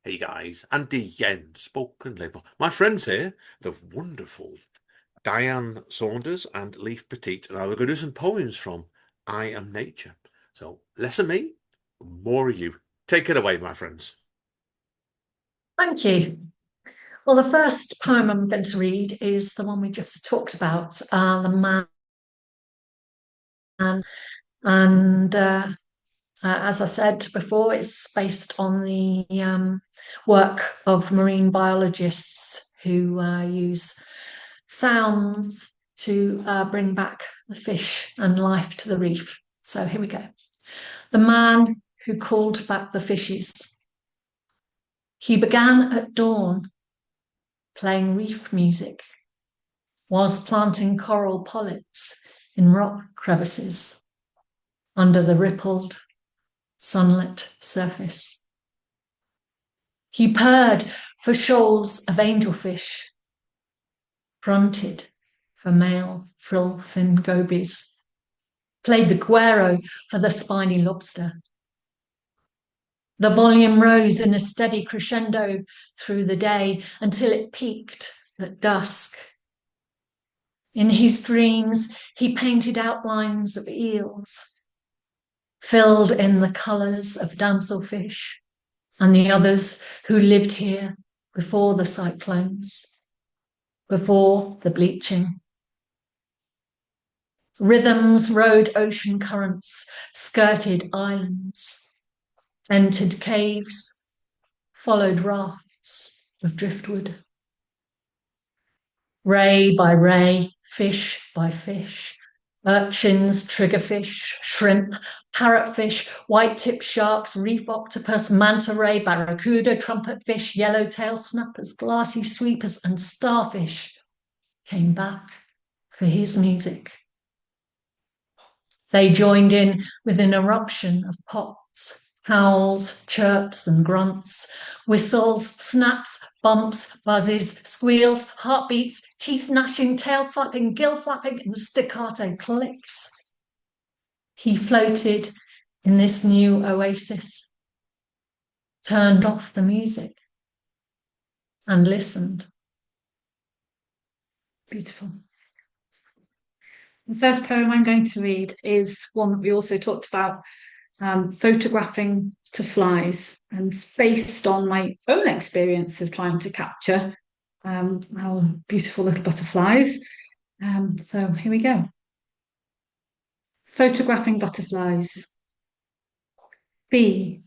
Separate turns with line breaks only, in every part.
Hey guys, Andy Yen, spoken label. My friends here, the wonderful Diane Saunders and Leaf Pettit, and we're going to do some poems from I Am Nature. So less of me, more of you. Take it away, my friends.
Thank you. Well, the first poem I'm going to read is the one we just talked about, The Man. And as I said before, it's based on the work of marine biologists who use sounds to bring back the fish and life to the reef. So here we go. The man who called back the fishes. He began at dawn playing reef music, was planting coral polyps in rock crevices under the rippled, sunlit surface. He purred for shoals of angelfish, grunted for male frill-fin gobies, played the guero for the spiny lobster. The volume rose in a steady crescendo through the day until it peaked at dusk. In his dreams, he painted outlines of eels, filled in the colours of damselfish and the others who lived here before the cyclones, before the bleaching. Rhythms rode ocean currents, skirted islands, entered caves, followed rafts of driftwood. Ray by ray, fish by fish, urchins, triggerfish, shrimp, parrotfish, white-tipped sharks, reef octopus, manta ray, barracuda, trumpetfish, yellowtail snappers, glassy sweepers, and starfish came back for his music. They joined in with an eruption of pops, howls, chirps, and grunts, whistles, snaps, bumps, buzzes, squeals, heartbeats, teeth gnashing, tail slapping, gill flapping, and staccato clicks. He floated in this new oasis, turned off the music, and listened. Beautiful. The first poem I'm going to read is one that we also talked about, photographing butterflies, and it's based on my own experience of trying to capture our beautiful little butterflies. So here we go. Photographing butterflies. Be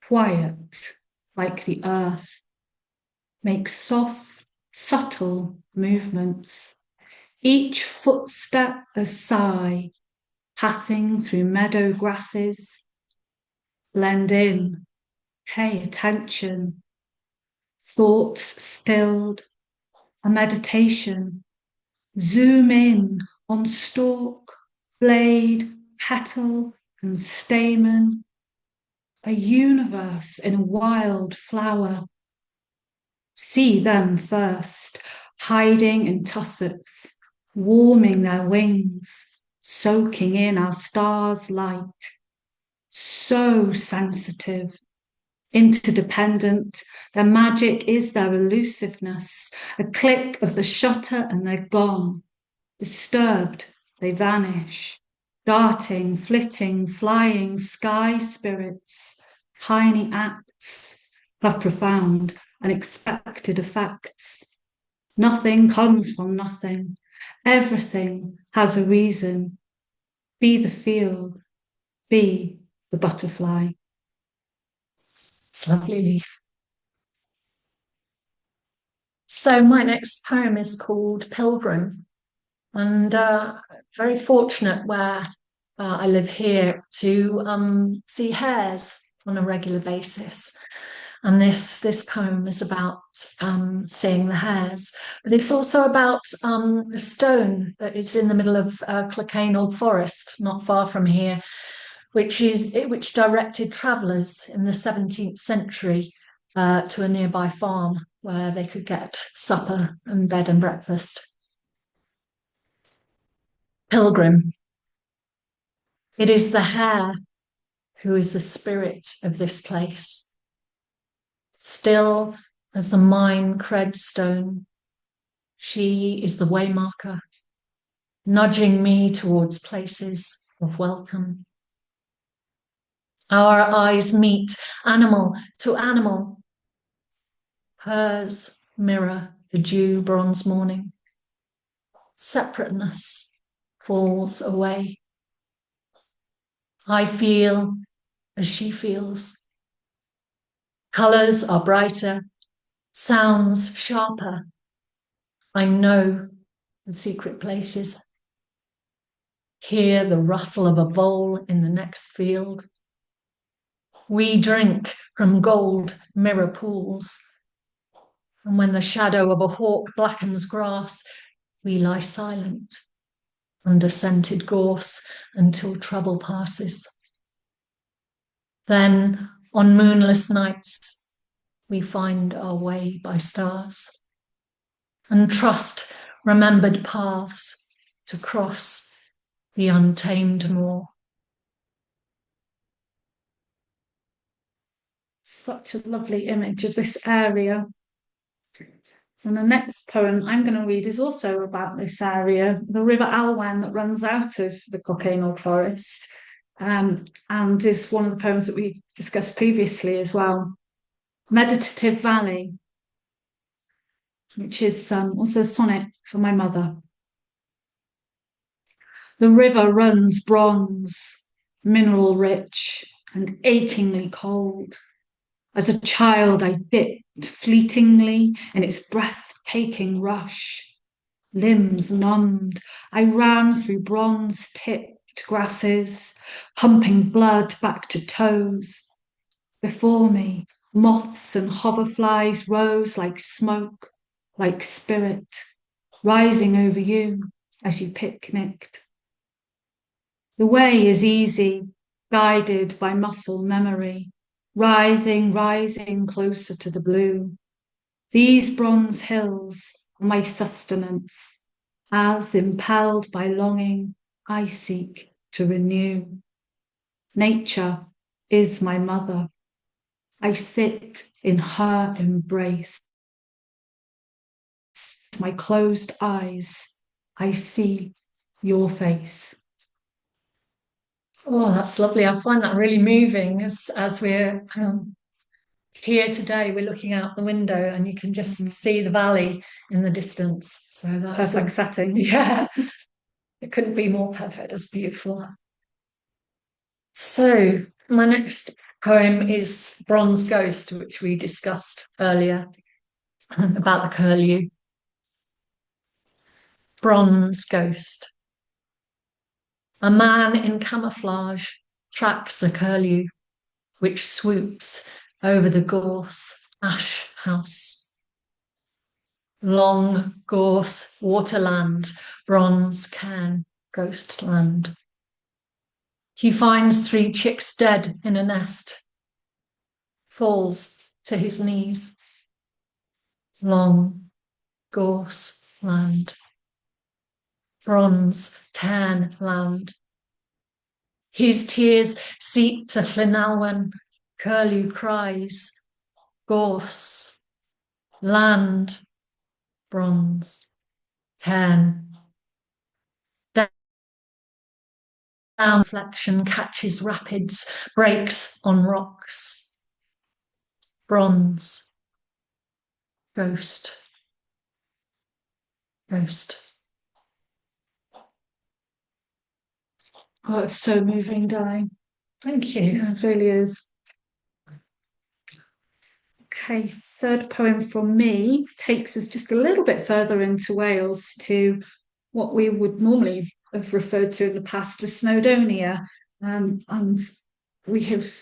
quiet like the earth. Make soft, subtle movements. Each footstep a sigh, passing through meadow grasses. Blend in, pay attention. Thoughts stilled, a meditation. Zoom in on stalk, blade, petal, and stamen. A universe in a wild flower. See them first, hiding in tussocks, warming their wings, soaking in our star's light. So sensitive, interdependent, their magic is their elusiveness. A click of the shutter and they're gone. Disturbed, they vanish. Darting, flitting, flying sky spirits, tiny acts have profound, unexpected effects. Nothing comes from nothing. Everything has a reason. Be the field, be the butterfly. It's lovely. So my next poem is called Pilgrim, and very fortunate where I live here to see hares on a regular basis. And this poem is about seeing the hares, but it's also about a stone that is in the middle of Clwyd Forest, not far from here, which directed travellers in the 17th century to a nearby farm where they could get supper and bed and breakfast. Pilgrim. It is the hare who is the spirit of this place. Still as the mine cred stone, she is the waymarker, nudging me towards places of welcome. Our eyes meet, animal to animal. Hers mirror the dew bronze morning. Separateness falls away. I feel as she feels. Colours are brighter, sounds sharper. I know the secret places. Hear the rustle of a vole in the next field. We drink from gold mirror pools. And when the shadow of a hawk blackens grass, we lie silent under scented gorse until trouble passes. Then, on moonless nights, we find our way by stars and trust remembered paths to cross the untamed moor.
Such a lovely image of this area. And the next poem I'm going to read is also about this area, the River Alwen that runs out of the Cocainor Forest, and is one of the poems that we discussed previously as well. Meditative Valley, which is also a sonnet for my mother. The river runs bronze, mineral rich, and achingly cold. As a child, I dipped fleetingly in its breathtaking rush. Limbs numbed, I ran through bronze-tipped grasses, pumping blood back to toes. Before me, moths and hoverflies rose like smoke, like spirit, rising over you as you picnicked. The way is easy, guided by muscle memory, rising closer to the blue. These bronze hills are my sustenance, as impelled by longing, I seek to renew. Nature is my mother. I sit in her embrace. My closed eyes, I see your face.
Oh, that's lovely. I find that really moving as we're here today. We're looking out the window and you can just see the valley in the distance. So that's
Perfect setting.
Yeah, it couldn't be more perfect. It's beautiful. So my next poem is Bronze Ghost, which we discussed earlier about the curlew. Bronze Ghost. A man in camouflage tracks a curlew, which swoops over the gorse ash house. Long gorse waterland, bronze cairn ghost land. He finds 3 chicks dead in a nest, falls to his knees. Long gorse land. Bronze cairn land. His tears seep to Llanalwen, curlew cries, gorse, land, bronze, cairn. Down reflection catches rapids, breaks on rocks. Bronze, ghost, ghost.
Oh, it's so moving, Di.
Thank you.
Yeah, it really is. Okay, third poem from me takes us just a little bit further into Wales to what we would normally have referred to in the past as Snowdonia. And we have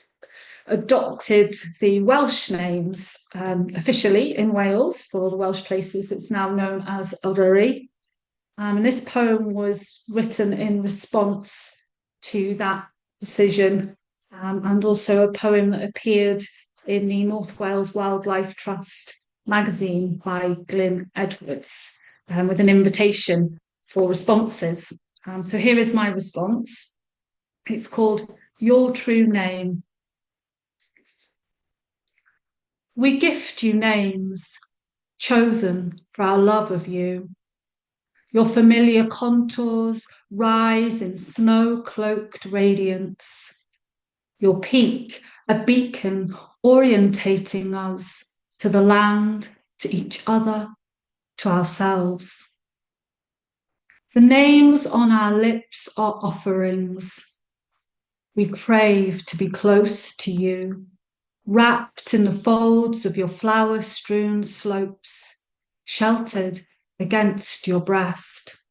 adopted the Welsh names officially in Wales for the Welsh places. It's now known as Eryri. And this poem was written in response to that decision, and also a poem that appeared in the North Wales Wildlife Trust magazine by Glyn Edwards, with an invitation for responses. So here is my response. It's called Your True Name. We gift you names chosen for our love of you. Your familiar contours rise in snow-cloaked radiance. Your peak, a beacon orientating us to the land, to each other, to ourselves. The names on our lips are offerings. We crave to be close to you, wrapped in the folds of your flower-strewn slopes, sheltered against your breast.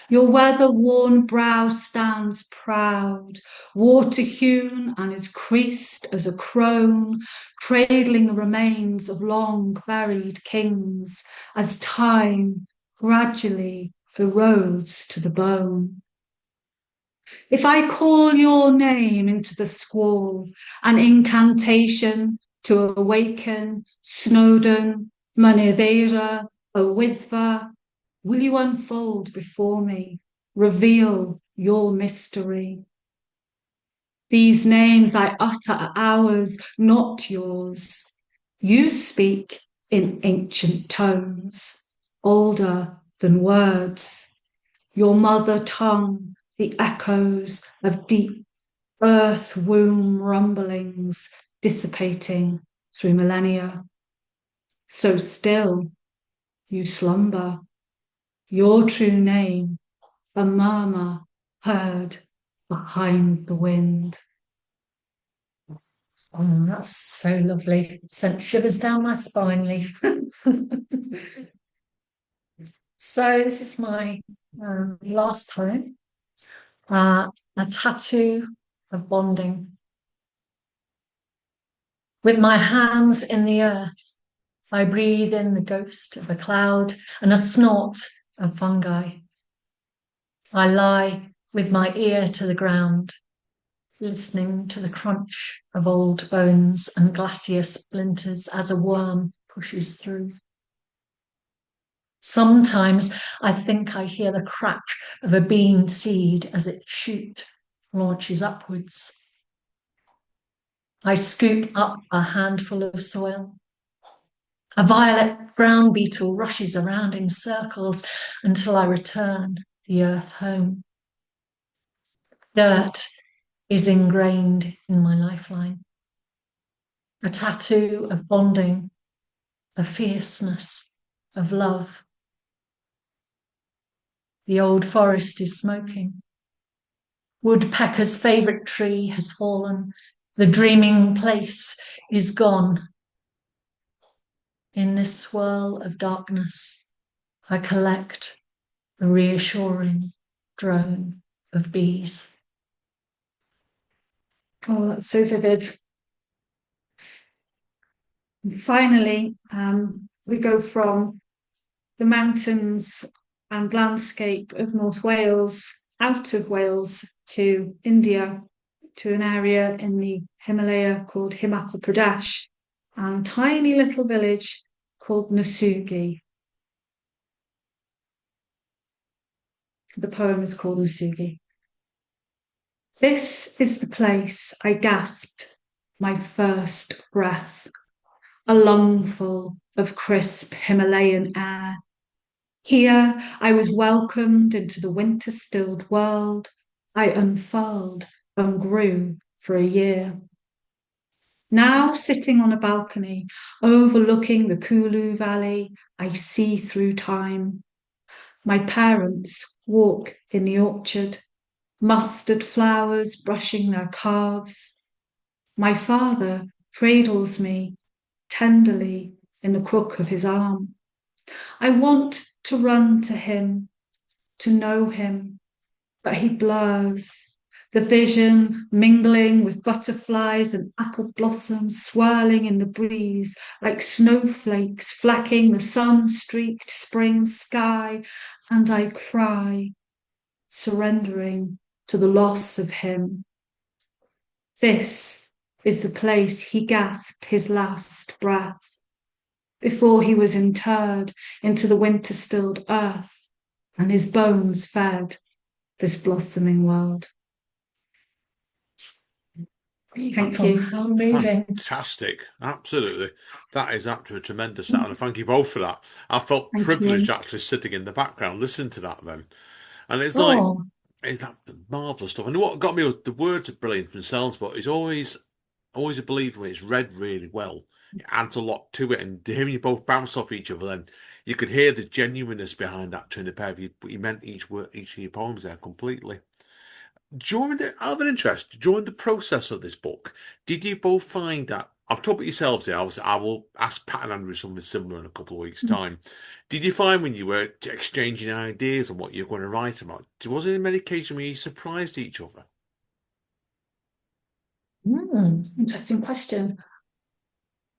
Your weather-worn brow stands proud, water-hewn and is creased as a crone, cradling the remains of long-buried kings as time gradually erodes to the bone. If I call your name into the squall, an incantation to awaken Snowdon, Maneira, Owydfa, will you unfold before me, reveal your mystery? These names I utter are ours, not yours. You speak in ancient tones, older than words. Your mother tongue, the echoes of deep earth womb rumblings dissipating through millennia. So still you slumber, your true name, a murmur heard behind the wind.
Oh, that's so lovely. Sent shivers down my spine, Leaf. So this is my last poem, A Tattoo of Bonding. With my hands in the earth, I breathe in the ghost of a cloud and a snort of fungi. I lie with my ear to the ground, listening to the crunch of old bones and glacier splinters as a worm pushes through. Sometimes I think I hear the crack of a bean seed as its shoot launches upwards. I scoop up a handful of soil. A violet ground beetle rushes around in circles until I return the earth home. Dirt is ingrained in my lifeline. A tattoo of bonding, of fierceness, of love. The old forest is smoking. Woodpecker's favourite tree has fallen. The dreaming place is gone. In this swirl of darkness, I collect the reassuring drone of bees.
Oh, that's so vivid. And finally, we go from the mountains and landscape of North Wales, out of Wales to India, to an area in the Himalaya called Himachal Pradesh, and a tiny little village called Nasugi. The poem is called Nasugi. This is the place I gasped my first breath, a lungful of crisp Himalayan air. Here I was welcomed into the winter-stilled world. I unfurled and grew for a year. Now sitting on a balcony overlooking the Clwyd Valley, I see through time. My parents walk in the orchard, mustard flowers brushing their calves. My father cradles me tenderly in the crook of his arm. I want to run to him, to know him, but he blurs. The vision mingling with butterflies and apple blossoms swirling in the breeze like snowflakes flecking the sun-streaked spring sky, and I cry, surrendering to the loss of him. This is the place he gasped his last breath before he was interred into the winter-stilled earth and his bones fed this blossoming world. Thank you.
How moving.
Fantastic. Absolutely. That is absolutely a tremendous sound. And thank you both for that. I felt
Thank you.
privileged actually sitting in the background listening to that then. And
Oh,
it's that marvelous stuff. And what got me was the words are brilliant themselves, but it's always a believer when it's read really well. It adds a lot to it. And hearing you both bounce off each other, then you could hear the genuineness behind that between the pair of you, but you meant each word, each of your poems there completely. Out of an interest, during the process of this book, did you both find that? I've talked about yourselves here. I will ask Pat and Andrew something similar in a couple of weeks' time. Did you find when you were exchanging ideas on what you're going to write about, was there any occasion where you surprised each other?
Interesting question.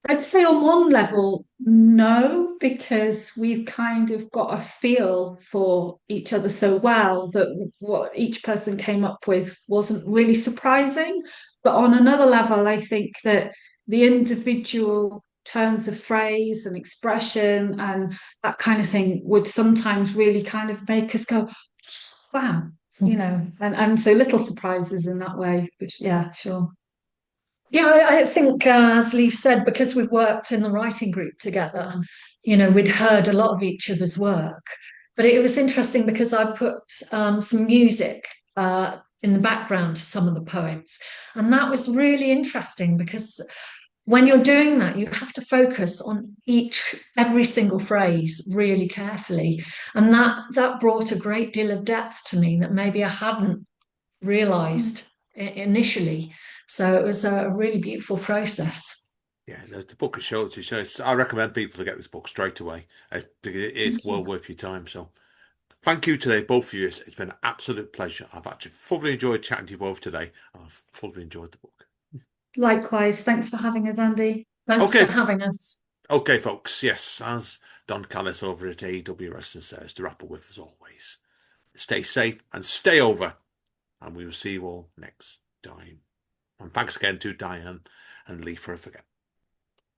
I'd say on one level, no, because we've kind of got a feel for each other so well that what each person came up with wasn't really surprising. But on another level, I think that the individual turns of phrase and expression and that kind of thing would sometimes really kind of make us go, wow, and so little surprises in that way, which, yeah, sure.
yeah, I think, as Leaf said, because we've worked in the writing group together, we'd heard a lot of each other's work. But it was interesting because I put some music in the background to some of the poems. And that was really interesting because when you're doing that, you have to focus on every single phrase really carefully. And that brought a great deal of depth to me that maybe I hadn't realized initially. So it was a really beautiful process.
Yeah, the book shows. I recommend people to get this book straight away. It is
Thank
well
you.
worth your time. So thank you today, both of you. It's been an absolute pleasure. I've actually thoroughly enjoyed chatting to you both today. I've thoroughly enjoyed the book.
Likewise, thanks for having us, Andy.
Thanks
Okay,
for having us.
okay, folks. Yes, as Don Callis over at AWS says, to wrap up with as always, stay safe and stay over, and we will see you all next time. And thanks again to Diane and Lee for forgetting.